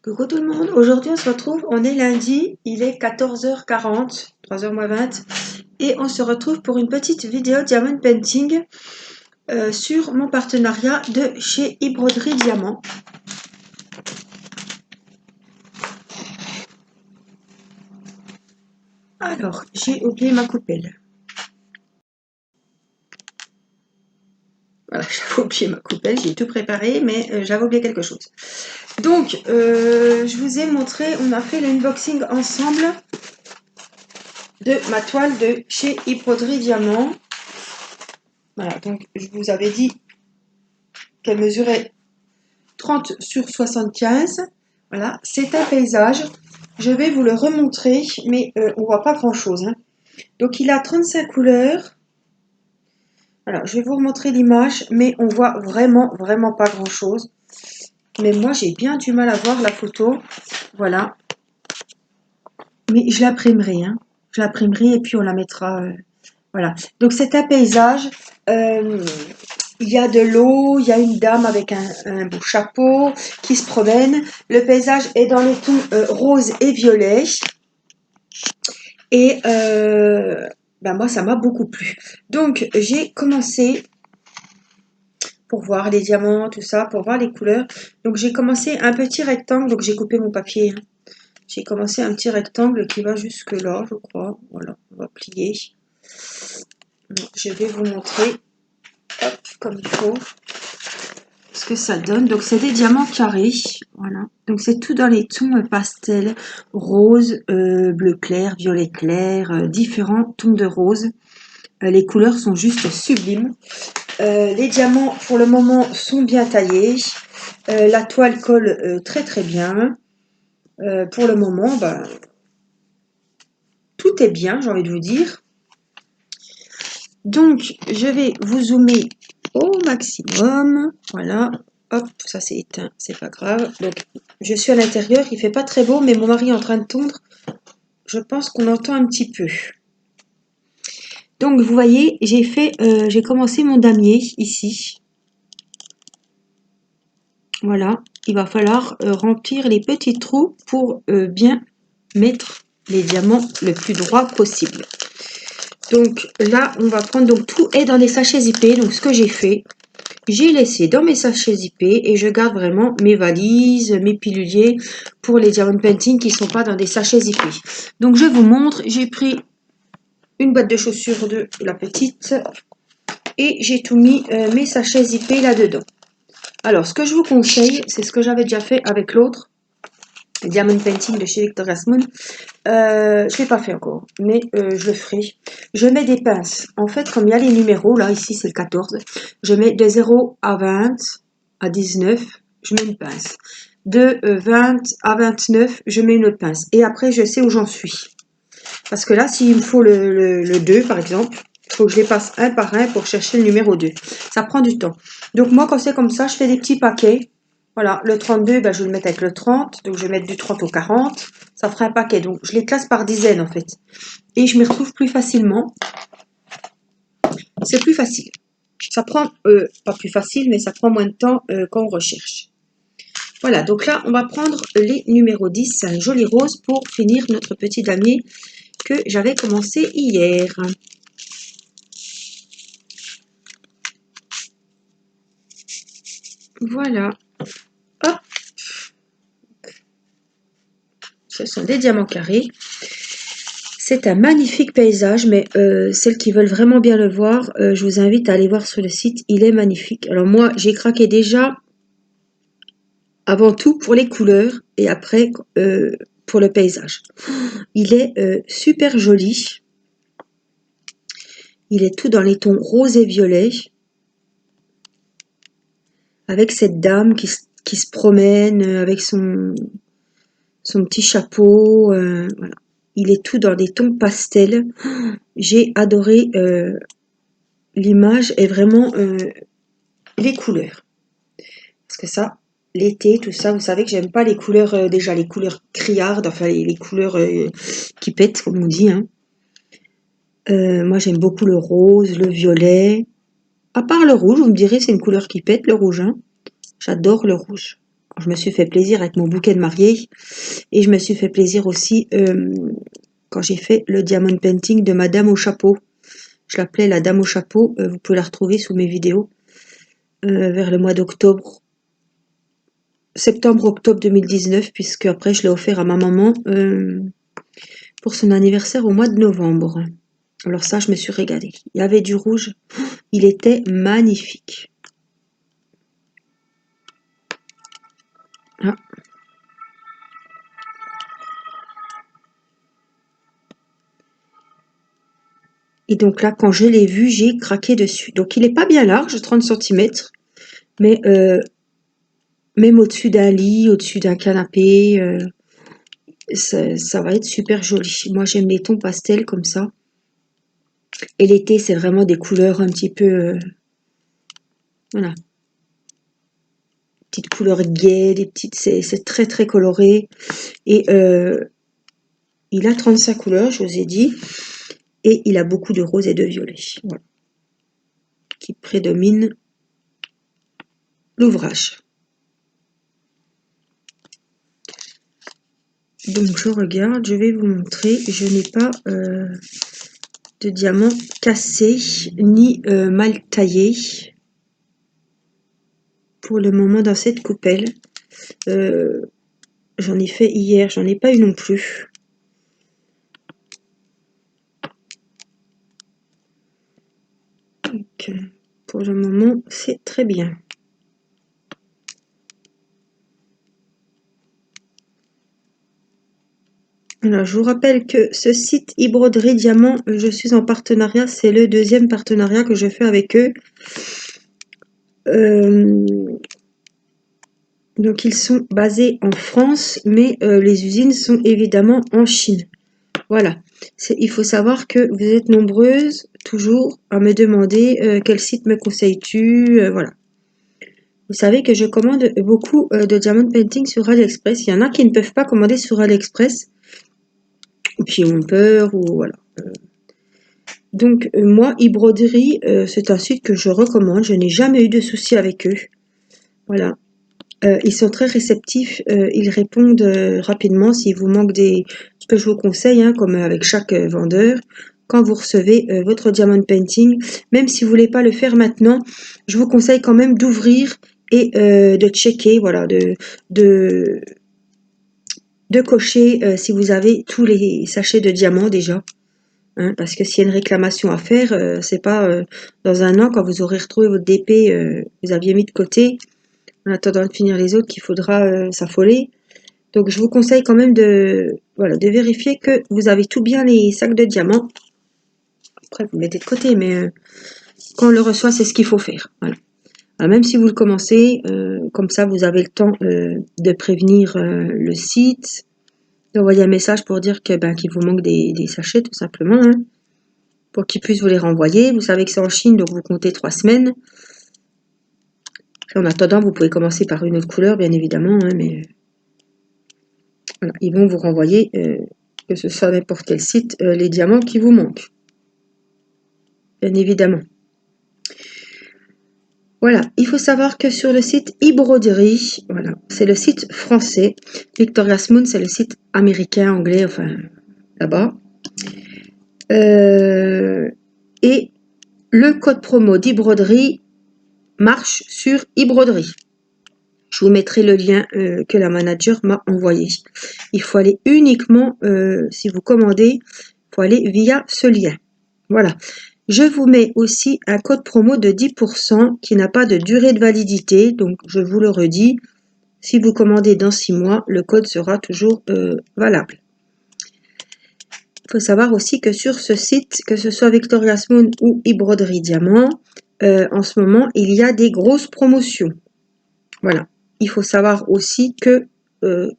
Coucou tout le monde, aujourd'hui on se retrouve, on est lundi, il est 14h40, 3h moins 20, et on se retrouve pour une petite vidéo Diamond Painting sur mon partenariat de chez Broderie Diamant. Alors, j'ai oublié ma coupelle. Voilà, j'avais oublié ma coupelle, j'ai tout préparé, mais j'avais oublié quelque chose. Donc, je vous ai montré, on a fait l'unboxing ensemble de ma toile de chez Broderie Diamant. Voilà, donc je vous avais dit qu'elle mesurait 30 sur 75. Voilà, c'est un paysage. Je vais vous le remontrer, mais on voit pas grand chose. Hein. Donc il a 35 couleurs. Alors je vais vous remontrer l'image, mais on voit vraiment pas grand chose. Mais moi j'ai bien du mal à voir la photo. Voilà. Mais je l'imprimerai. Hein. Je l'imprimerai et puis on la mettra. Voilà. Donc c'est un paysage. Il y a de l'eau, il y a une dame avec un beau chapeau qui se promène. Le paysage est dans les tons rose et violet. Et ben moi, ça m'a beaucoup plu. Donc, j'ai commencé pour voir les diamants, tout ça, pour voir les couleurs. Donc, j'ai commencé un petit rectangle. Donc, j'ai coupé mon papier. Hein. J'ai commencé un petit rectangle qui va jusque là, je crois. Voilà, on va plier. Je vais vous montrer, hop, comme il faut. Ce que ça donne. Donc c'est des diamants carrés, voilà. Donc c'est tout dans les tons pastel, rose, bleu clair, violet clair, différents tons de rose. Les couleurs sont juste sublimes. Les diamants pour le moment sont bien taillés. La toile colle très bien. Pour le moment, bah, tout est bien, j'ai envie de vous dire. Donc je vais vous zoomer au maximum, voilà. Hop, ça c'est éteint, c'est pas grave. Donc, je suis à l'intérieur, il fait pas très beau, mais mon mari est en train de tondre. Je pense qu'on entend un petit peu. Donc, vous voyez, j'ai commencé mon damier ici. Voilà, il va falloir remplir les petits trous pour bien mettre les diamants le plus droit possible. Donc là, on va prendre, donc tout est dans des sachets zippés. Donc, ce que j'ai fait, j'ai laissé dans mes sachets zippés et je garde vraiment mes valises, mes piluliers pour les diamond painting qui ne sont pas dans des sachets zippés. Donc je vous montre, j'ai pris une boîte de chaussures de la petite et j'ai tout mis mes sachets zippés là-dedans. Alors ce que je vous conseille, c'est ce que j'avais déjà fait avec l'autre, Diamond Painting de chez Victoria's Moon. Je ne l'ai pas fait encore, mais je le ferai. Je mets des pinces. En fait, comme il y a les numéros, là, ici, c'est le 14, je mets de 0 à 20, à 19, je mets une pince. De 20 à 29, je mets une autre pince. Et après, je sais où j'en suis. Parce que là, s'il me faut le 2, par exemple, il faut que je les passe un par un pour chercher le numéro 2. Ça prend du temps. Donc, moi, quand c'est comme ça, je fais des petits paquets. Voilà, le 32, ben, je vais le mettre avec le 30. Donc, je vais mettre du 30 au 40. Ça fera un paquet. Donc, je les classe par dizaines, en fait. Et je m'y retrouve plus facilement. C'est plus facile. Ça prend, pas plus facile, mais ça prend moins de temps quand on recherche. Voilà, donc là, on va prendre les numéros 10, un joli rose, pour finir notre petit damier que j'avais commencé hier. Voilà. Hop. Ce sont des diamants carrés. C'est un magnifique paysage, mais celles qui veulent vraiment bien le voir, je vous invite à aller voir sur le site. Il est magnifique. Alors moi, j'ai craqué déjà avant tout pour les couleurs et après pour le paysage. Il est super joli. Il est tout dans les tons rose et violet. Avec cette dame qui se promène avec son petit chapeau. Voilà. Il est tout dans des tons pastels. J'ai adoré l'image et vraiment les couleurs. Parce que ça, l'été, tout ça, vous savez que j'aime pas les couleurs, déjà les couleurs criardes, enfin les couleurs qui pètent, comme on dit. Hein. Moi, j'aime beaucoup le rose, le violet. À part le rouge, vous me direz, c'est une couleur qui pète, le rouge. Hein. J'adore le rouge. Je me suis fait plaisir avec mon bouquet de mariée. Et je me suis fait plaisir aussi quand j'ai fait le diamond painting de Madame au chapeau. Je l'appelais la Dame au chapeau. Vous pouvez la retrouver sous mes vidéos vers le mois d'octobre. Septembre-octobre 2019, puisque après je l'ai offert à ma maman pour son anniversaire au mois de novembre. Alors ça, je me suis régalée. Il y avait du rouge. Il était magnifique. Ah. Et donc là, quand je l'ai vu, j'ai craqué dessus. Donc il n'est pas bien large, 30 cm, mais même au-dessus d'un lit, au-dessus d'un canapé, ça va être super joli. Moi, j'aime les tons pastels comme ça. Et l'été, c'est vraiment des couleurs un petit peu... voilà. Petites couleurs gaies, c'est très très coloré. Et il a 35 couleurs, je vous ai dit. Et il a beaucoup de rose et de violet. Voilà. Qui prédomine l'ouvrage. Donc je regarde, je vais vous montrer. Je n'ai pas de diamant cassé ni mal taillé pour le moment dans cette coupelle. J'en ai fait hier, j'en ai pas eu non plus. Donc, pour le moment, c'est très bien. Alors, je vous rappelle que ce site e-broderie diamant, je suis en partenariat, c'est le deuxième partenariat que je fais avec eux. Donc, ils sont basés en France, mais les usines sont évidemment en Chine. Voilà. Il faut savoir que vous êtes nombreuses, toujours, à me demander quel site me conseilles-tu, voilà. Vous savez que je commande beaucoup de diamond painting sur AliExpress. Il y en a qui ne peuvent pas commander sur AliExpress, ou qui ont peur, ou voilà. Donc, moi, e-broderie, c'est un site que je recommande. Je n'ai jamais eu de soucis avec eux. Voilà. Ils sont très réceptifs. Ils répondent rapidement s'il vous manque des... Ce que je vous conseille, hein, comme avec chaque vendeur, quand vous recevez votre diamond painting, même si vous voulez pas le faire maintenant, je vous conseille quand même d'ouvrir et de checker, voilà, de cocher si vous avez tous les sachets de diamants déjà. Hein, parce que s'il y a une réclamation à faire, c'est pas dans un an, quand vous aurez retrouvé votre DP, vous aviez mis de côté, en attendant de finir les autres, qu'il faudra s'affoler. Donc je vous conseille quand même de vérifier que vous avez tout bien les sacs de diamants. Après, vous mettez de côté, mais quand on le reçoit, c'est ce qu'il faut faire. Voilà. Alors, même si vous le commencez, comme ça, vous avez le temps de prévenir le site, d'envoyer un message pour dire que qu'il vous manque des sachets, tout simplement, hein, pour qu'ils puissent vous les renvoyer. Vous savez que c'est en Chine, donc vous comptez 3 semaines. En attendant, vous pouvez commencer par une autre couleur, bien évidemment, hein, mais voilà, ils vont vous renvoyer, que ce soit n'importe quel site, les diamants qui vous manquent. Bien évidemment. Voilà, il faut savoir que sur le site e-broderie, voilà, c'est le site français. Victoria's Moon, c'est le site américain, anglais, enfin, là-bas. Et le code promo d'e-broderie marche sur e-broderie. Je vous mettrai le lien que la manager m'a envoyé. Il faut aller uniquement, si vous commandez, il faut aller via ce lien. Voilà. Je vous mets aussi un code promo de 10% qui n'a pas de durée de validité. Donc, je vous le redis, si vous commandez dans 6 mois, le code sera toujours valable. Il faut savoir aussi que sur ce site, que ce soit Victoria's Moon ou e-broderie diamant, en ce moment, il y a des grosses promotions. Voilà. Il faut savoir aussi que,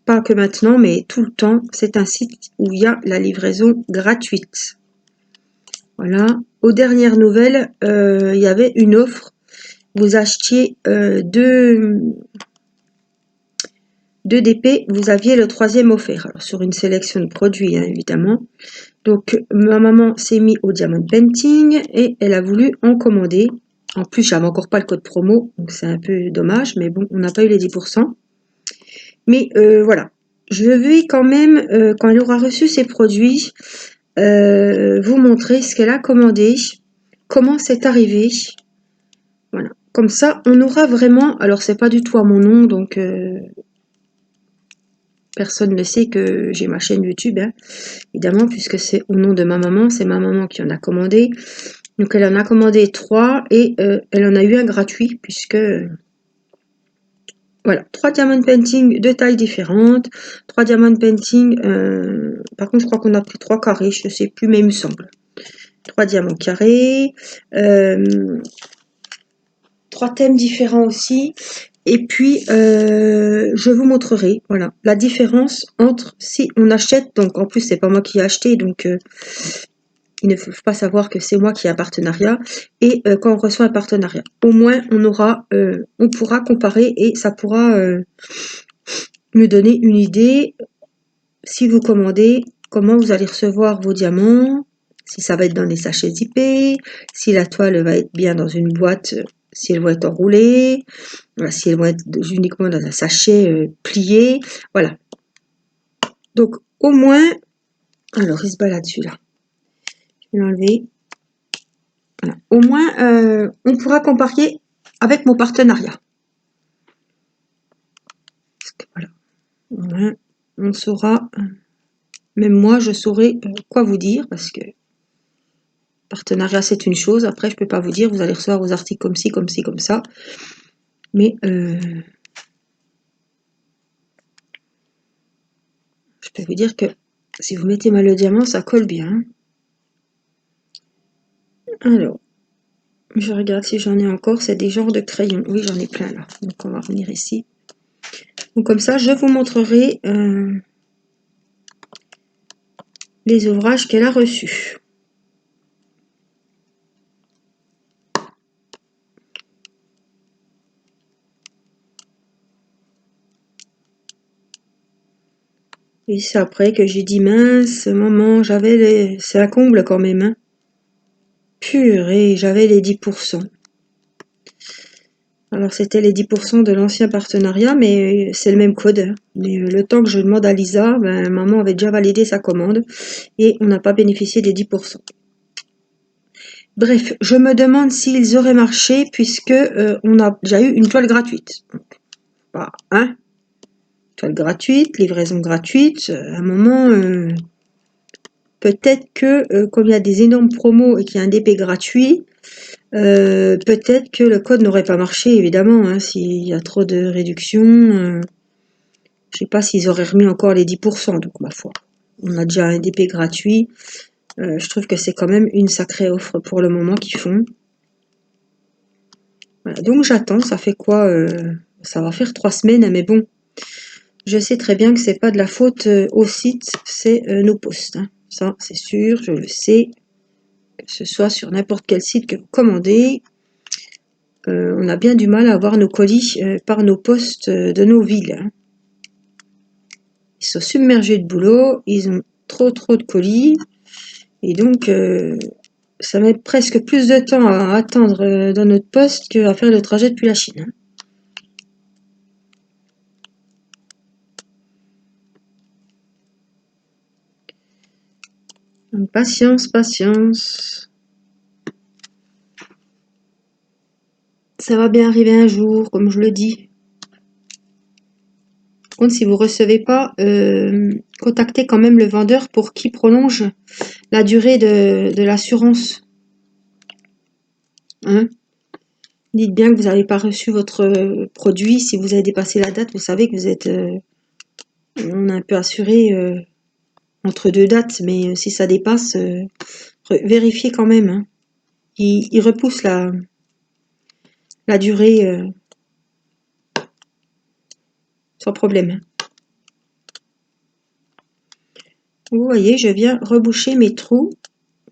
pas que maintenant, mais tout le temps, c'est un site où il y a la livraison gratuite. Voilà. Aux dernières nouvelles, il y avait une offre. Vous achetiez 2 DP, vous aviez le 3e offert. Alors, sur une sélection de produits, hein, évidemment. Donc, ma maman s'est mise au diamond painting et elle a voulu en commander. En plus, j'avais encore pas le code promo, donc c'est un peu dommage, mais bon, on n'a pas eu les 10%. Mais voilà, je vais quand même, quand elle aura reçu ses produits, vous montrer ce qu'elle a commandé, comment c'est arrivé. Voilà, comme ça, on aura vraiment... Alors, c'est pas du tout à mon nom, donc personne ne sait que j'ai ma chaîne YouTube, hein, évidemment, puisque c'est au nom de ma maman. C'est ma maman qui en a commandé. Donc, elle en a commandé 3 et elle en a eu un gratuit, puisque... Voilà, 3 diamond painting de tailles différentes, 3 diamond painting, par contre je crois qu'on a pris 3 carrés, je ne sais plus, mais il me semble. 3 diamants carrés, 3 thèmes différents aussi, et puis je vous montrerai, voilà, la différence entre si on achète, donc en plus c'est pas moi qui ai acheté, donc il ne faut pas savoir que c'est moi qui ai un partenariat, et quand on reçoit un partenariat, au moins on aura, on pourra comparer et ça pourra nous donner une idée, si vous commandez, comment vous allez recevoir vos diamants, si ça va être dans des sachets zippés, si la toile va être bien dans une boîte, si elle va être enroulée, voilà, si elle va être uniquement dans un sachet plié, voilà. Donc au moins, alors il se balade celui-là, je vais l'enlever. Voilà. Au moins, on pourra comparer avec mon partenariat. Parce que, voilà. Au moins, on saura, même moi je saurai quoi vous dire, parce que partenariat, c'est une chose. Après, je peux pas vous dire, vous allez recevoir vos articles comme ci, comme ci, comme ça. Mais je peux vous dire que si vous mettez mal le diamant, ça colle bien. Alors, je regarde si j'en ai encore. C'est des genres de crayons. Oui, j'en ai plein là. Donc, on va revenir ici. Donc, comme ça, je vous montrerai les ouvrages qu'elle a reçus. Et c'est après que j'ai dit, mince, maman, j'avais les... C'est un comble quand même, hein. Purée, j'avais les 10%. Alors, c'était les 10% de l'ancien partenariat, mais c'est le même code, hein. Mais le temps que je demande à Lisa, ben, maman avait déjà validé sa commande et on n'a pas bénéficié des 10%. Bref, je me demande s'ils auraient marché puisque on a déjà eu une toile gratuite. Bah, hein, toile gratuite, livraison gratuite, à un moment... peut-être que, comme il y a des énormes promos et qu'il y a un DP gratuit, peut-être que le code n'aurait pas marché, évidemment, hein, s'il y a trop de réduction. Je sais pas s'ils auraient remis encore les 10%, donc ma foi. On a déjà un DP gratuit. Je trouve que c'est quand même une sacrée offre pour le moment qu'ils font. Voilà, donc j'attends, ça fait quoi ça va faire 3 semaines, mais bon. Je sais très bien que c'est pas de la faute au site, c'est nos postes. Hein. Ça, c'est sûr, je le sais. Que ce soit sur n'importe quel site que vous commandez, on a bien du mal à avoir nos colis par nos postes de nos villes. Hein. Ils sont submergés de boulot, ils ont trop de colis, et donc ça met presque plus de temps à attendre dans notre poste qu'à faire le trajet depuis la Chine. Hein. Donc, patience, patience. Ça va bien arriver un jour, comme je le dis. Par contre, si vous ne recevez pas, contactez quand même le vendeur pour qu'il prolonge la durée de l'assurance. Hein? Dites bien que vous n'avez pas reçu votre produit. Si vous avez dépassé la date, vous savez que vous êtes... on est un peu assuré entre deux dates, mais si ça dépasse, vérifiez quand même. Hein. Il repousse la durée sans problème. Hein. Vous voyez, je viens reboucher mes trous,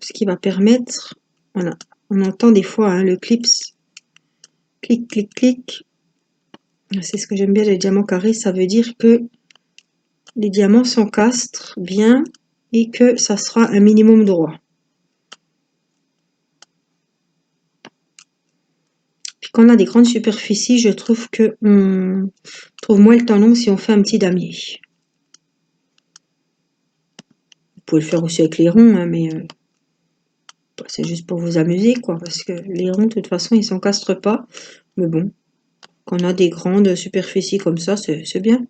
ce qui va permettre... Voilà, on entend des fois hein, le clips. Clic, clic, clic. C'est ce que j'aime bien les diamants carrés, ça veut dire que les diamants s'encastrent bien et que ça sera un minimum droit. Puis quand on a des grandes superficies, je trouve que on trouve moins le temps long si on fait un petit damier. Vous pouvez le faire aussi avec les ronds, hein, mais c'est juste pour vous amuser, quoi, parce que les ronds, de toute façon, ils s'encastrent pas. Mais bon, quand on a des grandes superficies comme ça, c'est bien.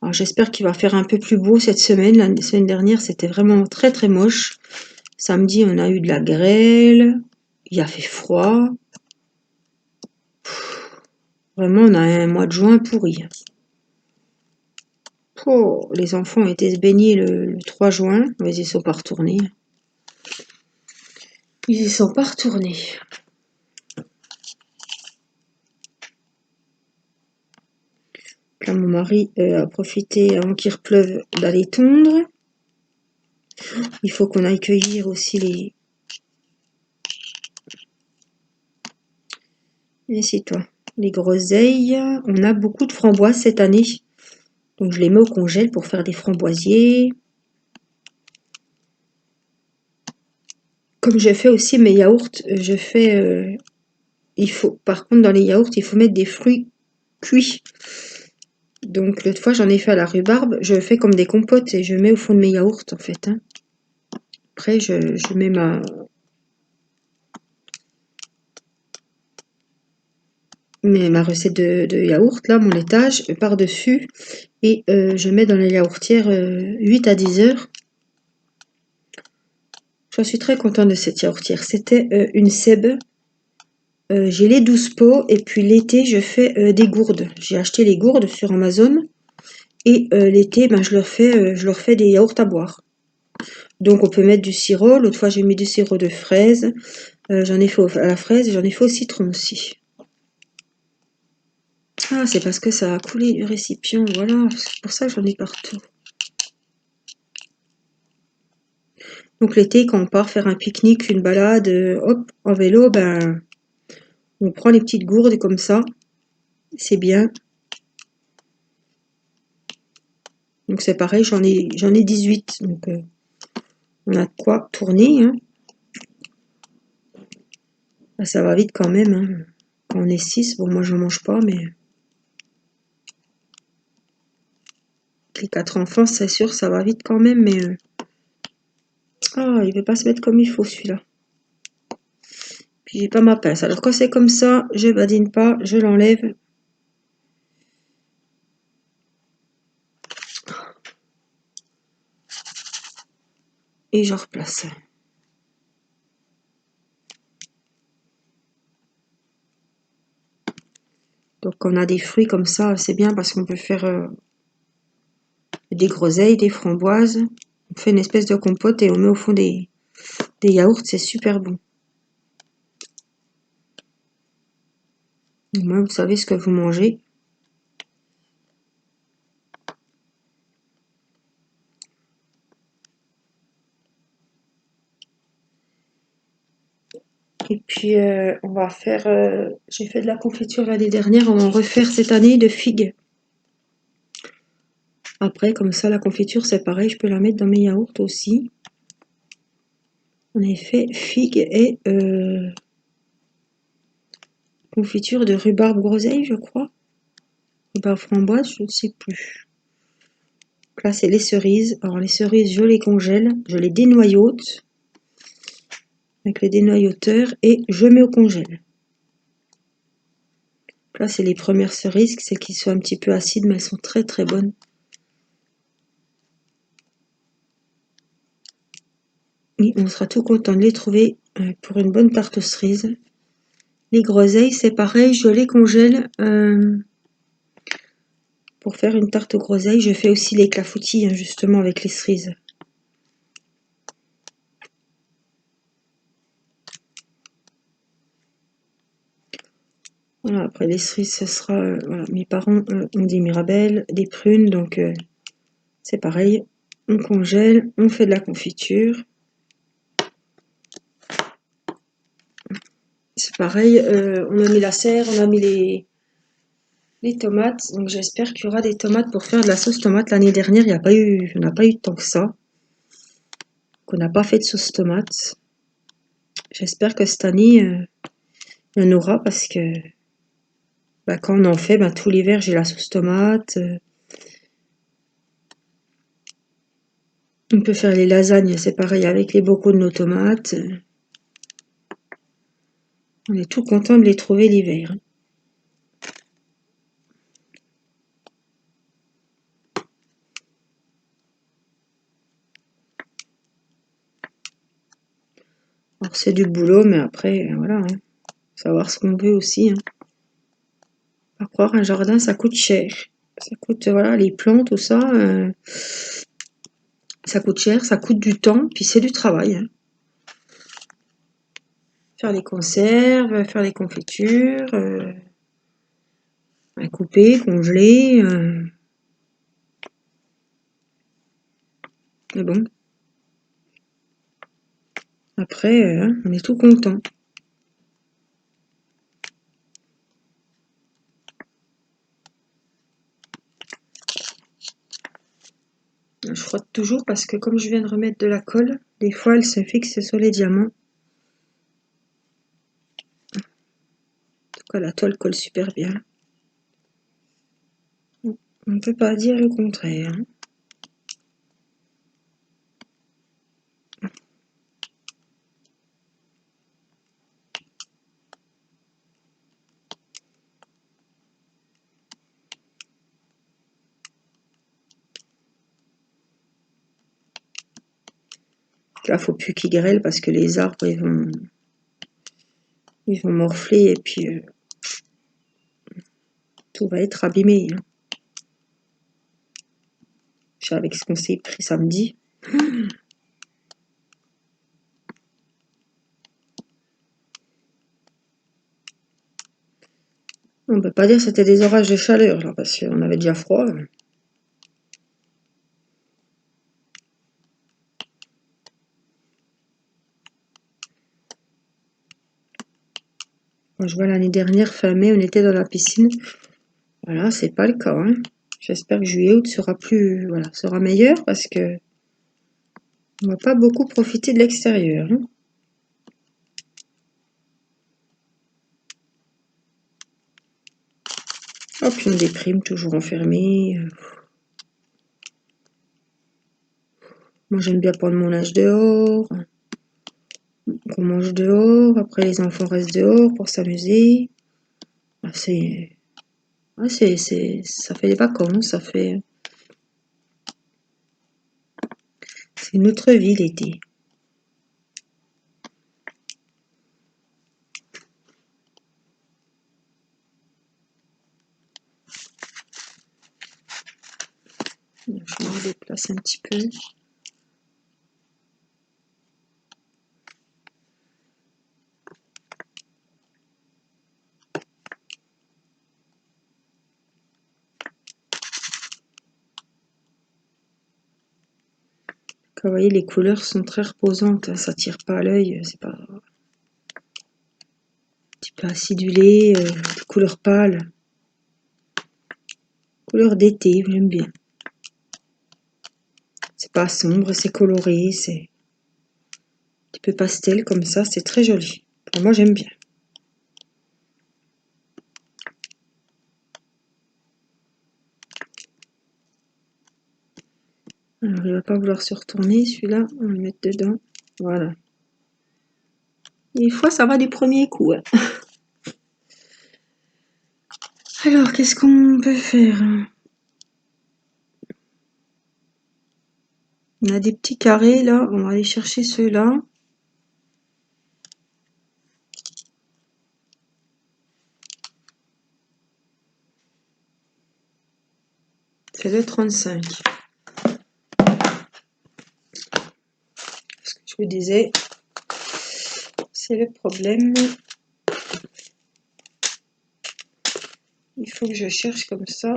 Alors j'espère qu'il va faire un peu plus beau cette semaine. La semaine dernière, c'était vraiment très très moche. Samedi, on a eu de la grêle. Il a fait froid. Vraiment, on a un mois de juin pourri. Oh, les enfants ont été se baigner le 3 juin, mais ils y sont pas retournés. Ils y sont pas retournés. Là, mon mari a profité avant qu'il repleuve d'aller tondre. Il faut qu'on aille cueillir aussi les groseilles. On a beaucoup de framboises cette année. Donc je les mets au congèle pour faire des framboisiers. Comme je fais aussi mes yaourts, je fais... par contre, dans les yaourts, il faut mettre des fruits cuits. Donc l'autre fois, j'en ai fait à la rhubarbe. Je fais comme des compotes et je mets au fond de mes yaourts, en fait. Hein. Après, je mets ma recette de yaourt, là, mon laitage, par-dessus. Et je mets dans la yaourtière 8 à 10 heures. J'en suis très contente de cette yaourtière. C'était une Seb. J'ai les 12 pots et puis l'été, je fais des gourdes. J'ai acheté les gourdes sur Amazon. Et l'été, ben, je leur fais des yaourts à boire. Donc on peut mettre du sirop. L'autre fois, j'ai mis du sirop de fraise. J'en ai fait à la fraise et j'en ai fait au citron aussi. Ah, c'est parce que ça a coulé du récipient. Voilà, c'est pour ça que j'en ai partout. Donc l'été, quand on part faire un pique-nique, une balade, hop, en vélo, ben, on prend les petites gourdes comme ça. C'est bien. Donc c'est pareil, j'en ai 18. Donc on a de quoi tourner. Hein. Ben, ça va vite quand même. Hein. Quand on est 6, bon moi je mange pas, mais les 4 enfants, c'est sûr, ça va vite quand même, mais il veut pas se mettre comme il faut celui-là. Puis j'ai pas ma pince. Alors quand c'est comme ça, je badine pas, je l'enlève. Et je replace. Donc quand on a des fruits comme ça, c'est bien parce qu'on peut faire des groseilles, des framboises. On fait une espèce de compote et on met au fond des yaourts, c'est super bon. Et moi, vous savez ce que vous mangez. Et puis on va faire, j'ai fait de la confiture l'année dernière, on va en refaire cette année de figues. Après, comme ça, la confiture, c'est pareil, je peux la mettre dans mes yaourts aussi. On a fait figues et confiture de rhubarbe groseille, je crois. Rhubarbe framboise, je ne sais plus. Donc là, c'est les cerises. Alors les cerises, je les congèle, je les dénoyaute avec les dénoyauteurs et je mets au congèle. Là, c'est les premières cerises, celles qui sont un petit peu acides, mais elles sont très très bonnes. Et on sera tout content de les trouver pour une bonne tarte aux cerises. Les groseilles, c'est pareil, je les congèle pour faire une tarte aux groseilles. Je fais aussi les clafoutis, hein, justement, avec les cerises. Voilà, après les cerises, ce sera... voilà, mes parents ont des mirabelles, des prunes, donc c'est pareil. On congèle, on fait de la confiture. C'est pareil, on a mis la serre, on a mis les tomates. Donc j'espère qu'il y aura des tomates pour faire de la sauce tomate. L'année dernière, on n'a pas eu tant que ça. qu'on n'a pas fait de sauce tomate. J'espère que cette année, il y en aura parce que quand on en fait, tout l'hiver j'ai la sauce tomate. On peut faire les lasagnes, c'est pareil avec les bocaux de nos tomates. On est tout content de les trouver l'hiver. Alors c'est du boulot, mais après, voilà, hein, savoir ce qu'on veut aussi. Hein. Pas croire, un jardin, ça coûte cher. Ça coûte, voilà, les plantes, tout ça, ça coûte cher, ça coûte du temps, puis c'est du travail. Hein. Faire les conserves, faire les confitures, couper, congeler. Mais bon, après, on est tout content. Je frotte toujours parce que comme je viens de remettre de la colle, des fois elle se fixe sur les diamants. En tout cas, la toile colle super bien. On ne peut pas dire le contraire. Là, faut plus qu'il grêle parce que les arbres ils vont morfler et puis tout va être abîmé. Hein. Je sais avec ce qu'on s'est pris samedi. On peut pas dire que c'était des orages de chaleur là parce qu'on avait déjà froid. Quand je vois l'année dernière, fin mai, on était dans la piscine. Voilà, c'est pas le cas. Hein. J'espère que juillet-août sera plus, voilà, sera meilleur parce que on va pas beaucoup profiter de l'extérieur. Hein. Oh, puis on déprime, toujours enfermé. Moi, j'aime bien prendre mon âge dehors. On mange dehors. Après, les enfants restent dehors pour s'amuser. Ça fait des vacances. C'est notre vie l'été. Je me déplace un petit peu. Vous voyez, les couleurs sont très reposantes, hein, ça tire pas à l'œil, c'est pas un petit peu acidulé, des couleurs pâles, couleurs d'été, j'aime bien. C'est pas sombre, c'est coloré, c'est un petit peu pastel comme ça, c'est très joli. Pour moi, j'aime bien. Alors, il va pas vouloir se retourner, celui-là, on va le mettre dedans. Voilà. Des fois, ça va du premier coup. Hein. Alors, qu'est-ce qu'on peut faire? On a des petits carrés, là. On va aller chercher ceux-là. C'est le 35. Ce que je vous disais, c'est le problème. Il faut que je cherche comme ça.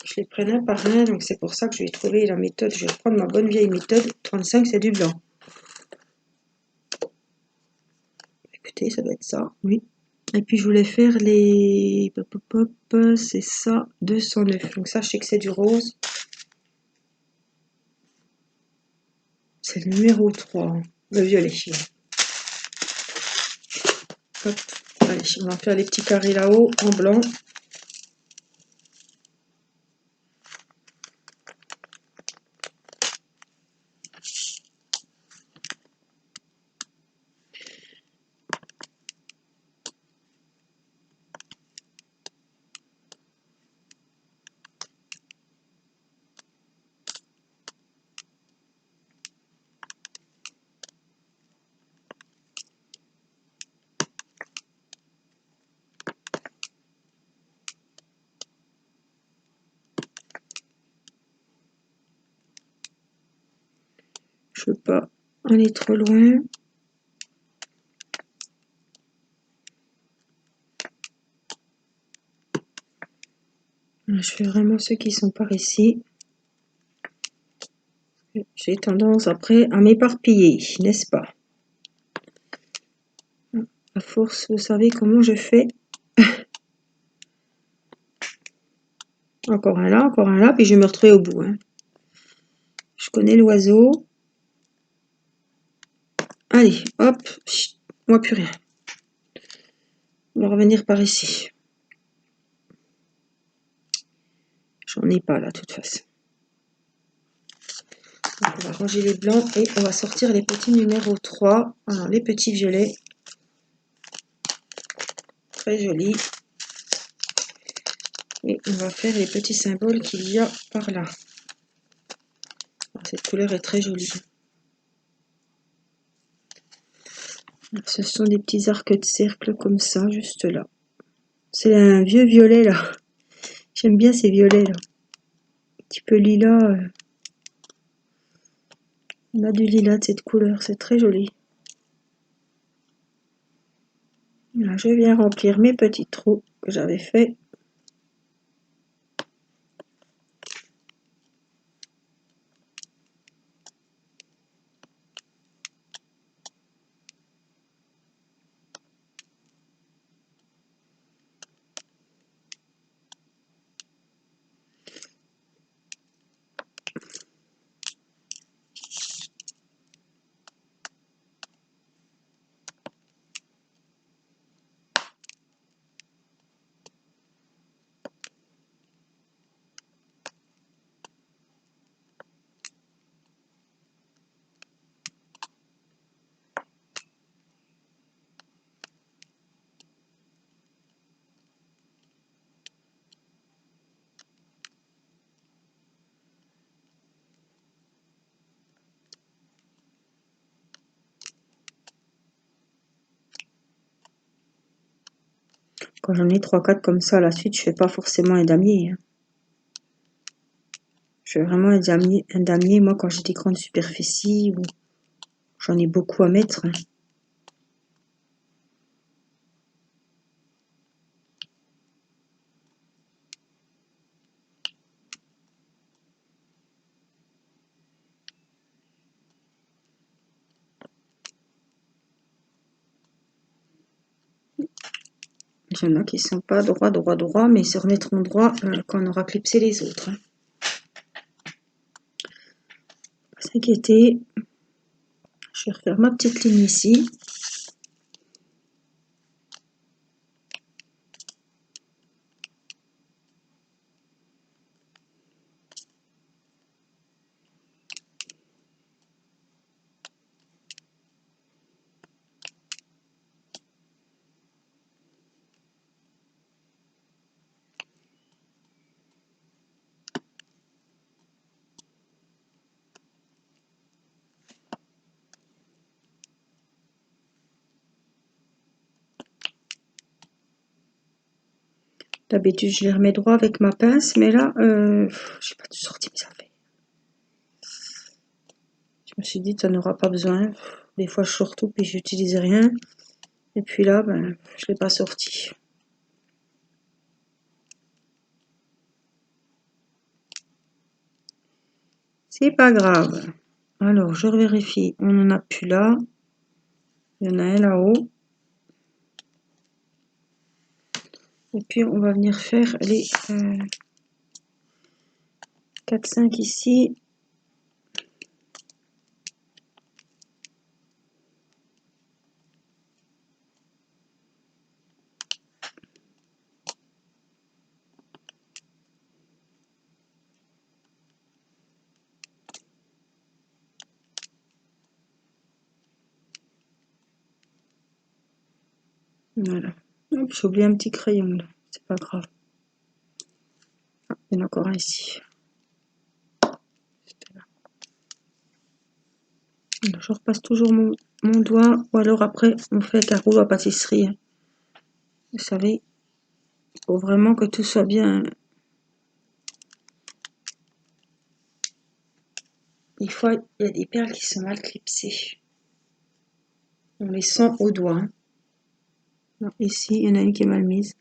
Je les prenne un par un, donc c'est pour ça que je vais trouver la méthode. Je vais prendre ma bonne vieille méthode. 35, c'est du blanc. Écoutez, ça doit être ça, oui. Et puis je voulais faire les... c'est ça, 209. Donc ça, je sais que c'est du rose. c'est le numéro 3, le violet. Hop, allez, on va faire les petits carrés là-haut en blanc. Je ne veux pas aller trop loin. Je fais vraiment ceux qui sont par ici. J'ai tendance après à m'éparpiller, n'est-ce pas? À force, vous savez comment je fais. Encore un là, puis je vais me retrouver au bout. Hein. Je connais l'oiseau. Allez, hop, moi plus rien. On va revenir par ici. J'en ai pas là, de toute façon. Donc, on va ranger les blancs et on va sortir les petits numéros 3. Alors, les petits violets. Très jolis. Et on va faire les petits symboles qu'il y a par là. Alors, cette couleur est très jolie. Alors, ce sont des petits arcs de cercle comme ça, juste là. C'est un vieux violet là. J'aime bien ces violets là. Un petit peu lilas. On a du lilas de cette couleur, c'est très joli. Là, je viens remplir mes petits trous que j'avais fait. Quand j'en ai 3-4 comme ça à la suite, je fais pas forcément un damier. Hein. Je fais vraiment un damier, moi quand j'ai des grandes superficies ou j'en ai beaucoup à mettre. Hein. Il y en a qui sont pas droit, mais ils se remettront droit quand on aura clipsé les autres. Hein. Pas s'inquiéter. Je vais refaire ma petite ligne ici. D'habitude, je les remets droit avec ma pince, mais là, j'ai pas tout sorti mes affaires. Je me suis dit, ça n'aura pas besoin. Des fois, je sors tout, puis j'utilise rien. Et puis là, ben, je l'ai pas sorti. C'est pas grave. Alors, je vérifie. On n'en a plus là. Il y en a un là-haut. Et puis, on va venir faire les 4-5 ici. Voilà. J'ai oublié un petit crayon là, c'est pas grave. Ah, il y en a encore un ici. Je repasse toujours mon doigt, ou alors après on fait un rouleau à pâtisserie. Hein. Vous savez, il faut vraiment que tout soit bien. Des fois, il y a des perles qui sont mal clipsées. On les sent au doigt. Hein. Non, ici, il y en a une qui est mal mise.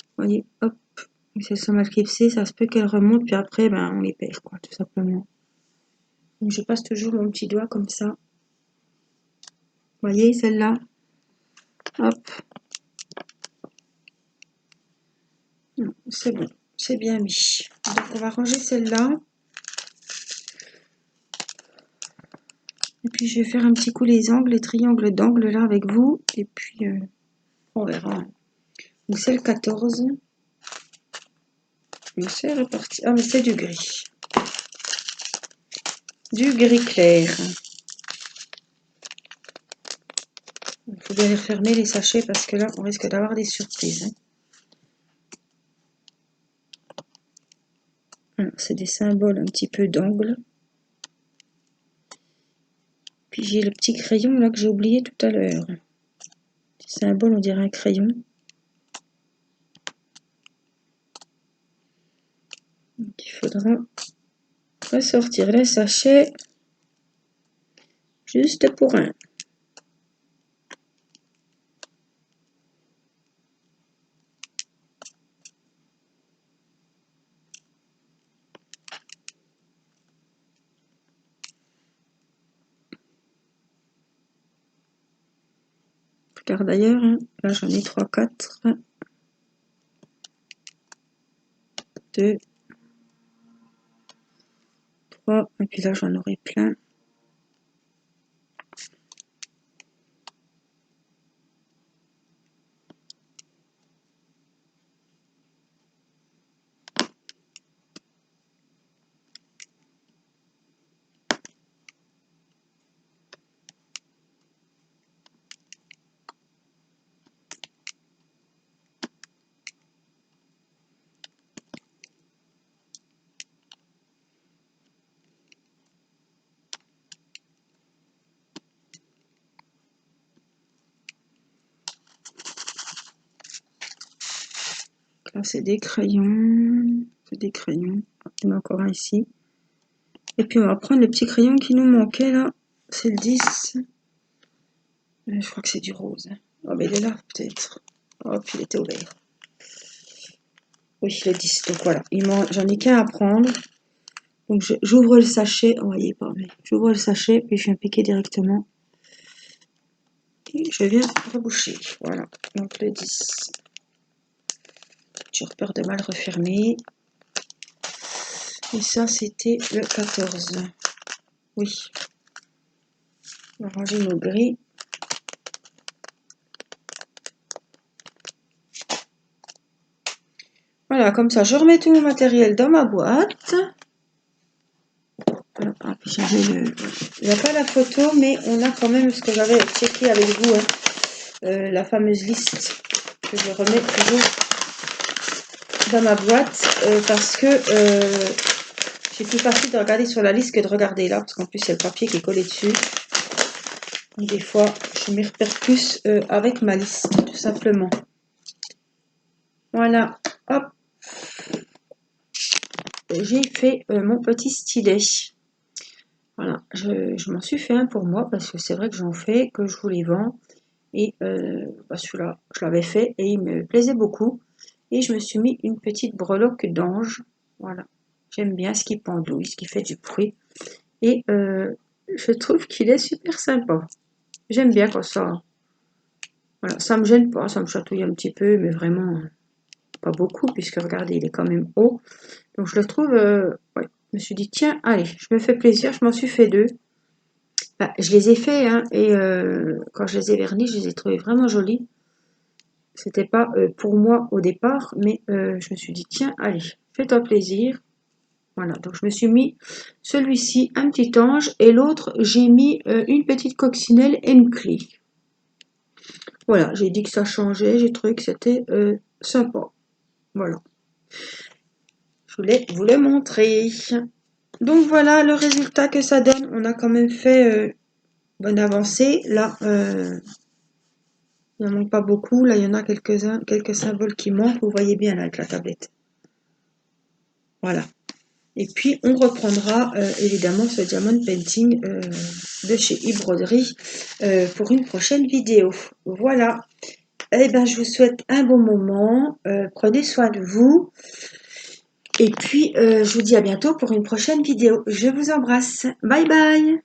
Vous voyez, hop, si elles sont mal clipsées, ça se peut qu'elles remontent, puis après, ben, on les perd, quoi, tout simplement. Donc, je passe toujours mon petit doigt comme ça. Vous voyez, celle-là. Hop. C'est bon, c'est bien mis. Donc, on va ranger celle-là. Et puis, je vais faire un petit coup les angles, les triangles d'angles, là, avec vous. Et puis, on verra. Donc, c'est le 14. C'est reparti. Ah, mais c'est du gris. Du gris clair. Il faut bien les fermer les sachets parce que là, on risque d'avoir des surprises. Hein. C'est des symboles un petit peu d'angle. Puis j'ai le petit crayon là que j'ai oublié tout à l'heure. Petit symbole, on dirait un crayon. Donc il faudra ressortir les sachets juste pour un. Regarde d'ailleurs, hein. Là j'en ai 3, 4. 2, 3, et puis là j'en aurai plein. Là c'est des crayons. C'est des crayons. Il y en a encore un ici. Et puis on va prendre le petit crayon qui nous manquait là. C'est le 10. Je crois que c'est du rose. Oh, mais il est là peut-être. Hop, il était ouvert. Oui, le 10. Donc voilà, j'en ai qu'un à prendre. Donc j'ouvre le sachet. Oh, voyez pas, mais j'ouvre le sachet, puis je viens piquer directement. Et je viens reboucher. Voilà, donc le 10. J'ai peur de mal refermer. Et ça, c'était le 14. Oui. On va ranger nos gris. Voilà, comme ça, je remets tout mon matériel dans ma boîte. Ah, puis il n'y a pas la photo, mais on a quand même ce que j'avais checké avec vous, hein, la fameuse liste que je remets toujours dans ma boîte parce que c'est plus facile de regarder sur la liste que de regarder là, parce qu'en plus il y a le papier qui est collé dessus. Donc, des fois, je m'y repère plus avec ma liste, tout simplement. Voilà, hop. J'ai fait mon petit stylet. Voilà, je m'en suis fait un pour moi parce que c'est vrai que j'en fais, que je vous les vends. Et celui-là, je l'avais fait et il me plaisait beaucoup. Et je me suis mis une petite breloque d'ange. Voilà, j'aime bien ce qui pendouille, ce qui fait du bruit. Et je trouve qu'il est super sympa. J'aime bien quand ça. Voilà, ça me gêne pas, ça me chatouille un petit peu, mais vraiment pas beaucoup, puisque regardez, il est quand même haut. Donc je le trouve, ouais, je me suis dit, tiens, allez, je me fais plaisir, je m'en suis fait 2. Bah, je les ai faits, hein, et quand je les ai vernis, je les ai trouvés vraiment jolis. C'était pas pour moi au départ, mais je me suis dit, tiens, allez, fais-toi plaisir. Voilà, donc je me suis mis celui-ci, un petit ange, et l'autre, j'ai mis une petite coccinelle et une clé. Voilà, j'ai dit que ça changeait, j'ai trouvé que c'était sympa. Voilà, je voulais vous le montrer. Donc voilà le résultat que ça donne. On a quand même fait bonne avancée. Là, il n'en manque pas beaucoup. Là, il y en a quelques-uns, quelques symboles qui manquent. Vous voyez bien là avec la tablette. Voilà. Et puis, on reprendra évidemment ce diamond painting de chez eBroderie pour une prochaine vidéo. Voilà. Eh bien, je vous souhaite un bon moment. Prenez soin de vous. Et puis, je vous dis à bientôt pour une prochaine vidéo. Je vous embrasse. Bye bye.